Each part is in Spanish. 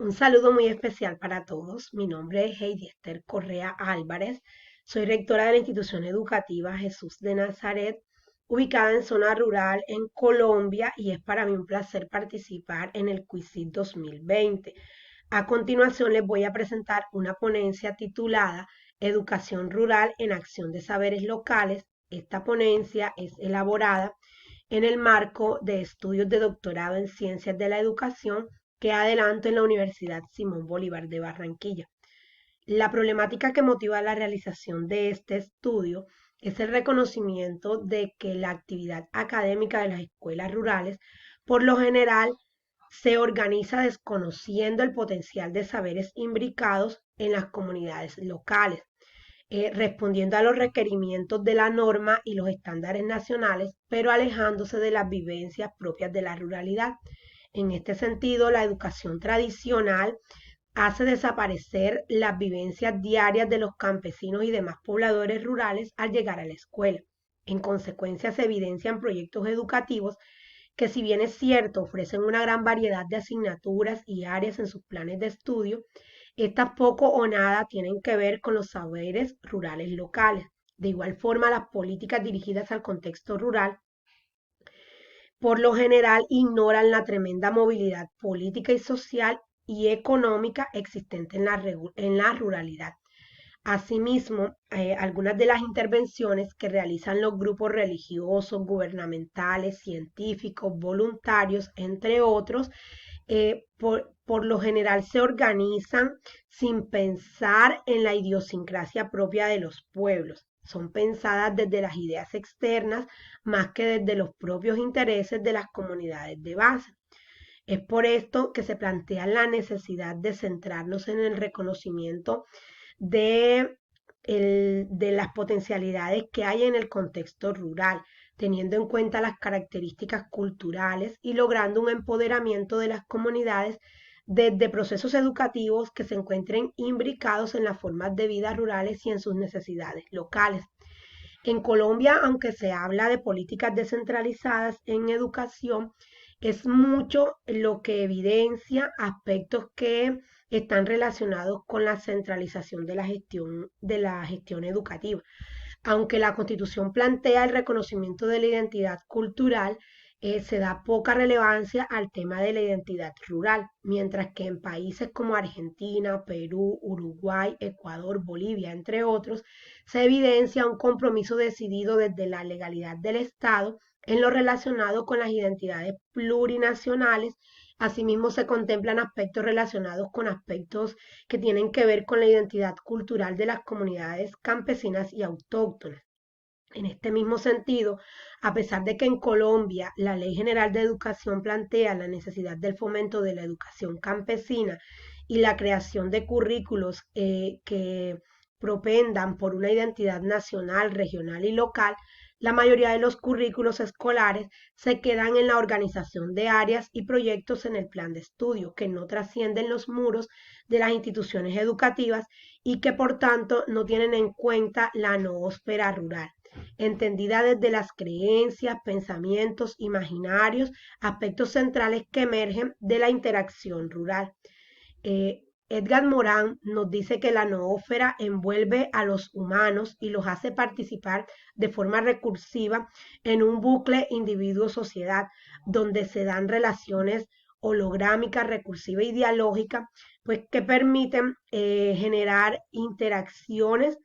Un saludo muy especial para todos. Mi nombre es Heidi Esther Correa Álvarez. Soy rectora de la institución educativa Jesús de Nazaret, ubicada en zona rural en Colombia, y es para mí un placer participar en el Quizit 2020. A continuación les voy a presentar una ponencia titulada Educación Rural en Acción de Saberes Locales. Esta ponencia es elaborada en el marco de estudios de doctorado en Ciencias de la Educación que adelanto en la Universidad Simón Bolívar de Barranquilla. La problemática que motiva la realización de este estudio es el reconocimiento de que la actividad académica de las escuelas rurales, por lo general, se organiza desconociendo el potencial de saberes imbricados en las comunidades locales, respondiendo a los requerimientos de la norma y los estándares nacionales, pero alejándose de las vivencias propias de la ruralidad. En este sentido, la educación tradicional hace desaparecer las vivencias diarias de los campesinos y demás pobladores rurales al llegar a la escuela. En consecuencia, se evidencian proyectos educativos que, si bien es cierto, ofrecen una gran variedad de asignaturas y áreas en sus planes de estudio, estas poco o nada tienen que ver con los saberes rurales locales. De igual forma, las políticas dirigidas al contexto rural por lo general ignoran la tremenda movilidad política y social y económica existente en la ruralidad. Asimismo, algunas de las intervenciones que realizan los grupos religiosos, gubernamentales, científicos, voluntarios, entre otros, por lo general se organizan sin pensar en la idiosincrasia propia de los pueblos. Son pensadas desde las ideas externas más que desde los propios intereses de las comunidades de base. Es por esto que se plantea la necesidad de centrarnos en el reconocimiento de, de las potencialidades que hay en el contexto rural, teniendo en cuenta las características culturales y logrando un empoderamiento de las comunidades desde procesos educativos que se encuentren imbricados en las formas de vida rurales y en sus necesidades locales. En Colombia, aunque se habla de políticas descentralizadas en educación, es mucho lo que evidencia aspectos que están relacionados con la centralización de la gestión educativa. Aunque la Constitución plantea el reconocimiento de la identidad cultural, se da poca relevancia al tema de la identidad rural, mientras que en países como Argentina, Perú, Uruguay, Ecuador, Bolivia, entre otros, se evidencia un compromiso decidido desde la legalidad del Estado en lo relacionado con las identidades plurinacionales. Asimismo, se contemplan aspectos relacionados con aspectos que tienen que ver con la identidad cultural de las comunidades campesinas y autóctonas. En este mismo sentido, a pesar de que en Colombia la Ley General de Educación plantea la necesidad del fomento de la educación campesina y la creación de currículos que propendan por una identidad nacional, regional y local, la mayoría de los currículos escolares se quedan en la organización de áreas y proyectos en el plan de estudio, que no trascienden los muros de las instituciones educativas y que por tanto no tienen en cuenta la noósfera rural, entendida desde las creencias, pensamientos, imaginarios, aspectos centrales que emergen de la interacción rural. Edgar Morin nos dice que la noósfera envuelve a los humanos y los hace participar de forma recursiva en un bucle individuo-sociedad, donde se dan relaciones holográmicas, recursivas y dialógicas, pues que permiten generar interacciones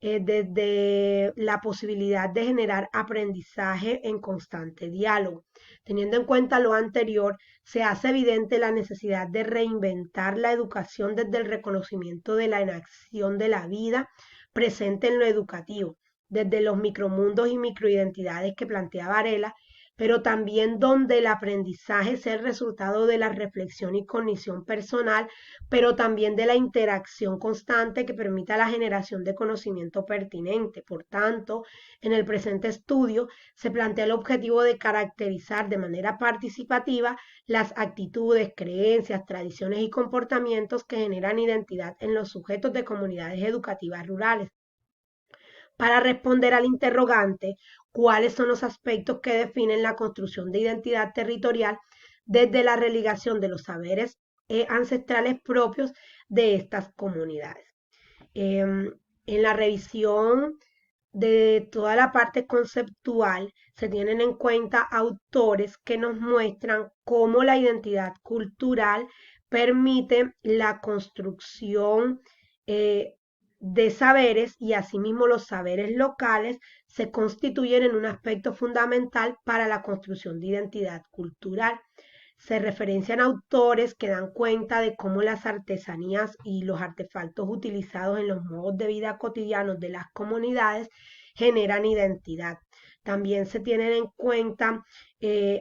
desde la posibilidad de generar aprendizaje en constante diálogo. Teniendo en cuenta lo anterior, se hace evidente la necesidad de reinventar la educación desde el reconocimiento de la inacción de la vida presente en lo educativo, desde los micromundos y microidentidades que plantea Varela, pero también donde el aprendizaje sea el resultado de la reflexión y cognición personal, pero también de la interacción constante que permita la generación de conocimiento pertinente. Por tanto, en el presente estudio se plantea el objetivo de caracterizar de manera participativa las actitudes, creencias, tradiciones y comportamientos que generan identidad en los sujetos de comunidades educativas rurales. Para responder al interrogante, ¿cuáles son los aspectos que definen la construcción de identidad territorial desde la religación de los saberes ancestrales propios de estas comunidades. En la revisión de toda la parte conceptual se tienen en cuenta autores que nos muestran cómo la identidad cultural permite la construcción de saberes y asimismo los saberes locales se constituyen en un aspecto fundamental para la construcción de identidad cultural. Se referencian autores que dan cuenta de cómo las artesanías y los artefactos utilizados en los modos de vida cotidianos de las comunidades generan identidad. También se tienen en cuenta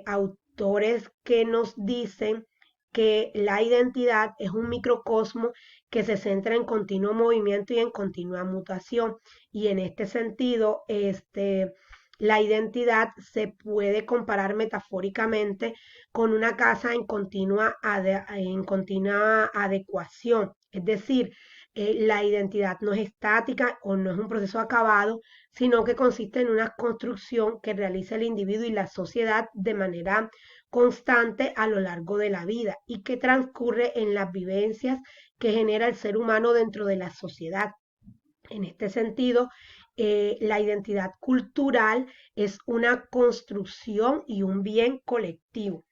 autores que nos dicen que la identidad es un microcosmo que se centra en continuo movimiento y en continua mutación. Y en este sentido, la identidad se puede comparar metafóricamente con una casa en continua adecuación. Es decir, la identidad no es estática o no es un proceso acabado, sino que consiste en una construcción que realiza el individuo y la sociedad de manera constante a lo largo de la vida y que transcurre en las vivencias que genera el ser humano dentro de la sociedad. En este sentido, la identidad cultural es una construcción y un bien colectivo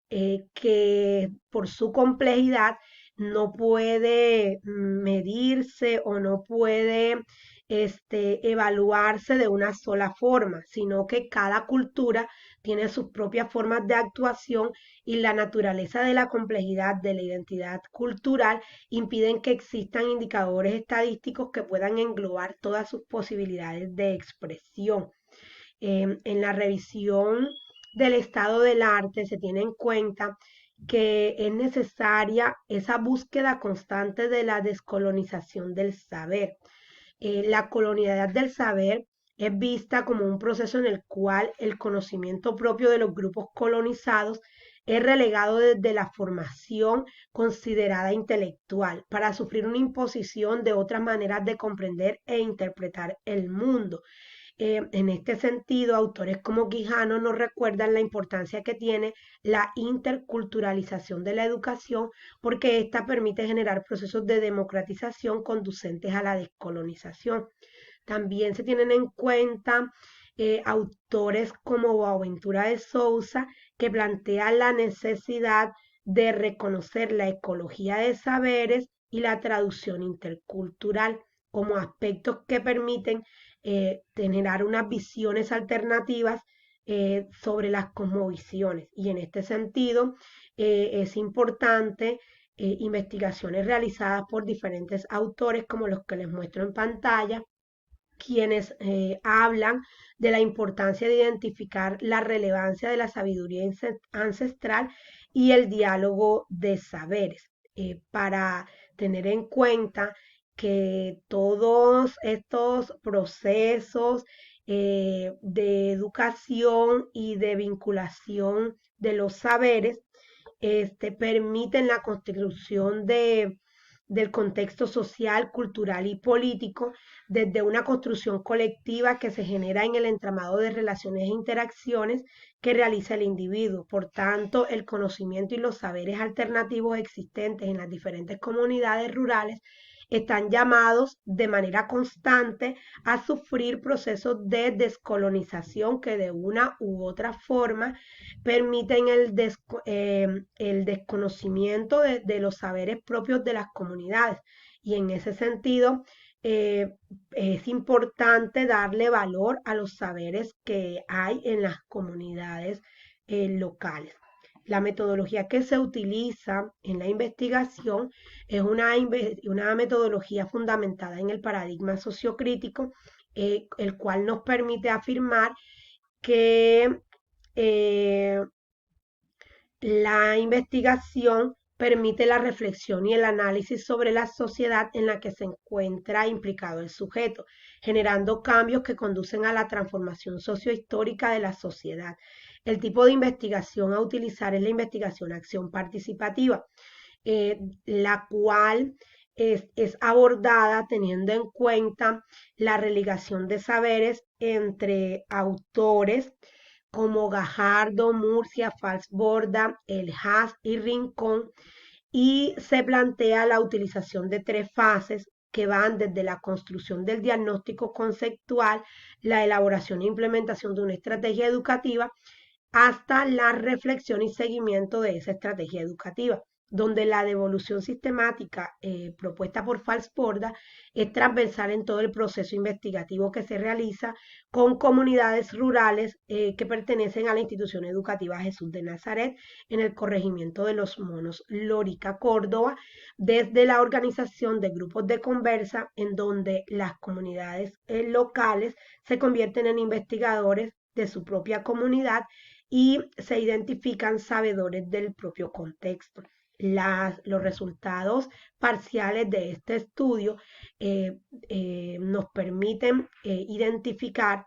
que por su complejidad no puede medirse o no puede evaluarse de una sola forma, sino que cada cultura tiene sus propias formas de actuación y la naturaleza de la complejidad de la identidad cultural impiden que existan indicadores estadísticos que puedan englobar todas sus posibilidades de expresión. En la revisión del estado del arte se tiene en cuenta que es necesaria esa búsqueda constante de la descolonización del saber. La colonialidad del saber es vista como un proceso en el cual el conocimiento propio de los grupos colonizados es relegado desde la formación considerada intelectual para sufrir una imposición de otras maneras de comprender e interpretar el mundo. En este sentido, autores como Quijano nos recuerdan la importancia que tiene la interculturalización de la educación porque ésta permite generar procesos de democratización conducentes a la descolonización. También se tienen en cuenta autores como Boaventura de Sousa que plantean la necesidad de reconocer la ecología de saberes y la traducción intercultural como aspectos que permiten generar unas visiones alternativas sobre las cosmovisiones. Y en este sentido es importante investigaciones realizadas por diferentes autores como los que les muestro en pantalla, quienes hablan de la importancia de identificar la relevancia de la sabiduría ancestral y el diálogo de saberes, para tener en cuenta que todos estos procesos de educación y de vinculación de los saberes permiten la constitución del contexto social, cultural y político desde una construcción colectiva que se genera en el entramado de relaciones e interacciones que realiza el individuo. Por tanto, el conocimiento y los saberes alternativos existentes en las diferentes comunidades rurales están llamados de manera constante a sufrir procesos de descolonización que de una u otra forma permiten el desconocimiento de los saberes propios de las comunidades. Y en ese sentido, es importante darle valor a los saberes que hay en las comunidades locales. La metodología que se utiliza en la investigación es una metodología fundamentada en el paradigma sociocrítico, el cual nos permite afirmar que la investigación permite la reflexión y el análisis sobre la sociedad en la que se encuentra implicado el sujeto, generando cambios que conducen a la transformación sociohistórica de la sociedad. El tipo de investigación a utilizar es la investigación-acción participativa, la cual es abordada teniendo en cuenta la religación de saberes entre autores como Gajardo, Murcia, Falsborda, El Haas y Rincón, y se plantea la utilización de 3 fases que van desde la construcción del diagnóstico conceptual, la elaboración e implementación de una estrategia educativa, hasta la reflexión y seguimiento de esa estrategia educativa, donde la devolución sistemática propuesta por Falsborda es transversal en todo el proceso investigativo que se realiza con comunidades rurales que pertenecen a la institución educativa Jesús de Nazaret en el corregimiento de Los Monos, Lorica, Córdoba, desde la organización de grupos de conversa en donde las comunidades locales se convierten en investigadores de su propia comunidad y se identifican sabedores del propio contexto. Los resultados parciales de este estudio nos permiten identificar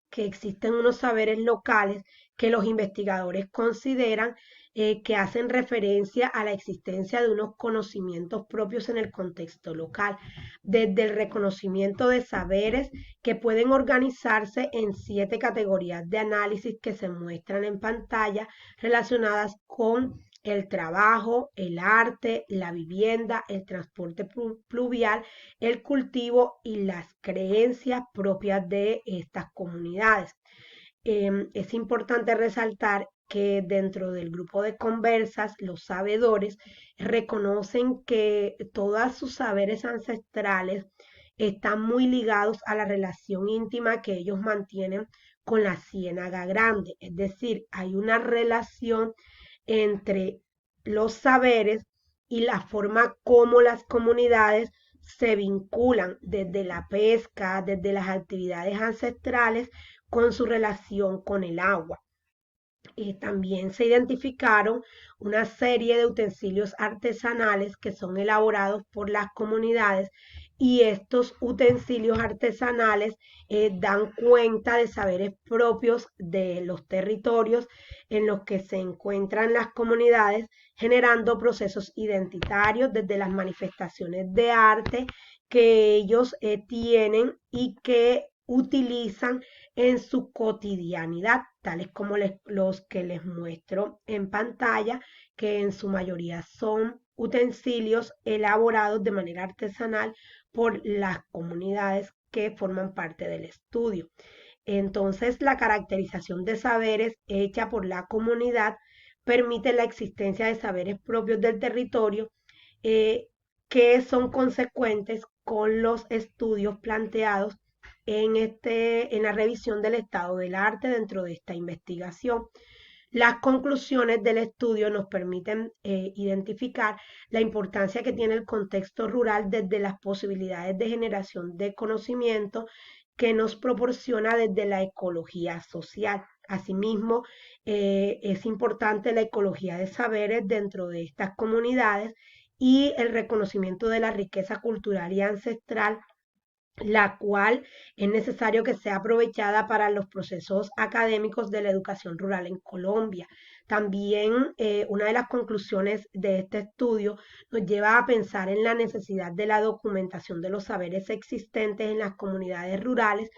que existen unos saberes locales que los investigadores consideran que hacen referencia a la existencia de unos conocimientos propios en el contexto local, desde el reconocimiento de saberes que pueden organizarse en 7 categorías de análisis que se muestran en pantalla relacionadas con el trabajo, el arte, la vivienda, el transporte pluvial, el cultivo y las creencias propias de estas comunidades. Es importante resaltar que dentro del grupo de conversas, los sabedores reconocen que todos sus saberes ancestrales están muy ligados a la relación íntima que ellos mantienen con la ciénaga grande. Es decir, hay una relación entre los saberes y la forma como las comunidades se vinculan desde la pesca, desde las actividades ancestrales, con su relación con el agua. También se identificaron una serie de utensilios artesanales que son elaborados por las comunidades y estos utensilios artesanales dan cuenta de saberes propios de los territorios en los que se encuentran las comunidades, generando procesos identitarios desde las manifestaciones de arte que ellos tienen y que utilizan en su cotidianidad, tales como los que les muestro en pantalla, que en su mayoría son utensilios elaborados de manera artesanal por las comunidades que forman parte del estudio. Entonces, la caracterización de saberes hecha por la comunidad permite la existencia de saberes propios del territorio que son consecuentes con los estudios planteados en la revisión del estado del arte dentro de esta investigación. Las conclusiones del estudio nos permiten identificar la importancia que tiene el contexto rural desde las posibilidades de generación de conocimiento que nos proporciona desde la ecología social. Asimismo, es importante la ecología de saberes dentro de estas comunidades y el reconocimiento de la riqueza cultural y ancestral, la cual es necesario que sea aprovechada para los procesos académicos de la educación rural en Colombia. También una de las conclusiones de este estudio nos lleva a pensar en la necesidad de la documentación de los saberes existentes en las comunidades rurales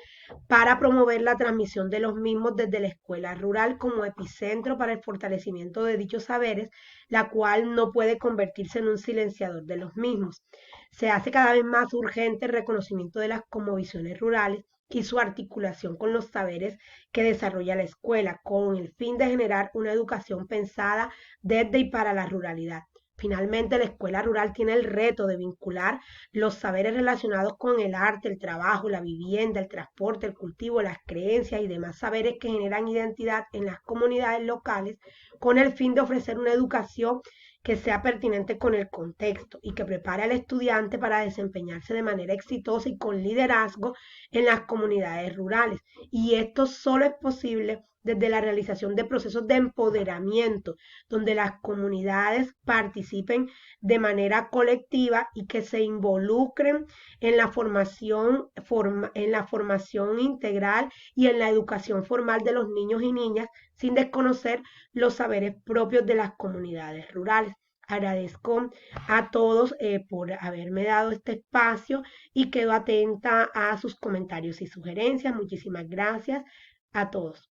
para promover la transmisión de los mismos desde la escuela rural como epicentro para el fortalecimiento de dichos saberes, la cual no puede convertirse en un silenciador de los mismos. Se hace cada vez más urgente el reconocimiento de las cosmovisiones rurales y su articulación con los saberes que desarrolla la escuela, con el fin de generar una educación pensada desde y para la ruralidad. Finalmente, la escuela rural tiene el reto de vincular los saberes relacionados con el arte, el trabajo, la vivienda, el transporte, el cultivo, las creencias y demás saberes que generan identidad en las comunidades locales con el fin de ofrecer una educación que sea pertinente con el contexto y que prepare al estudiante para desempeñarse de manera exitosa y con liderazgo en las comunidades rurales. Y esto solo es posible desde la realización de procesos de empoderamiento, donde las comunidades participen de manera colectiva y que se involucren en la formación integral y en la educación formal de los niños y niñas sin desconocer los saberes propios de las comunidades rurales. Agradezco a todos por haberme dado este espacio y quedo atenta a sus comentarios y sugerencias. Muchísimas gracias a todos.